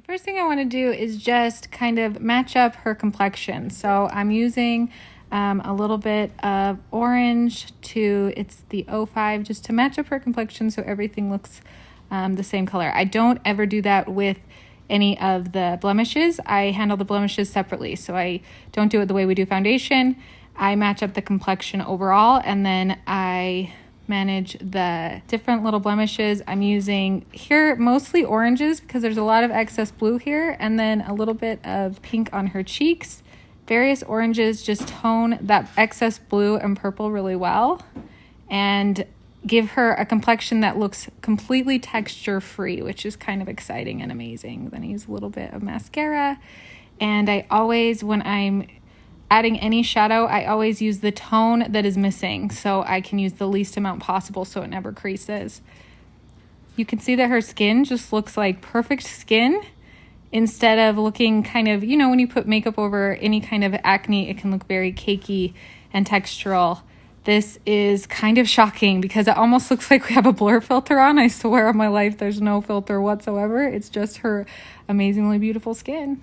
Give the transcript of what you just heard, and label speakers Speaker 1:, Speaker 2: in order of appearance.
Speaker 1: First thing I want to do is just kind of match up her complexion. So I'm using a little bit of orange it's the 05, just to match up her complexion so everything looks the same color. I don't ever do that with any of the blemishes. I handle the blemishes separately, so I don't do it the way we do foundation. I match up the complexion overall, and then I manage the different little blemishes. I'm using here mostly oranges because there's a lot of excess blue here, and then a little bit of pink on her cheeks. Various oranges just tone that excess blue and purple really well and give her a complexion that looks completely texture free, which is kind of exciting and amazing. Then I use a little bit of mascara, and I always, when I'm adding any shadow, I always use the tone that is missing so I can use the least amount possible so it never creases. You can see that her skin just looks like perfect skin instead of looking kind of, when you put makeup over any kind of acne, it can look very cakey and textural. This is kind of shocking because it almost looks like we have a blur filter on. I swear on my life there's no filter whatsoever. It's just her amazingly beautiful skin.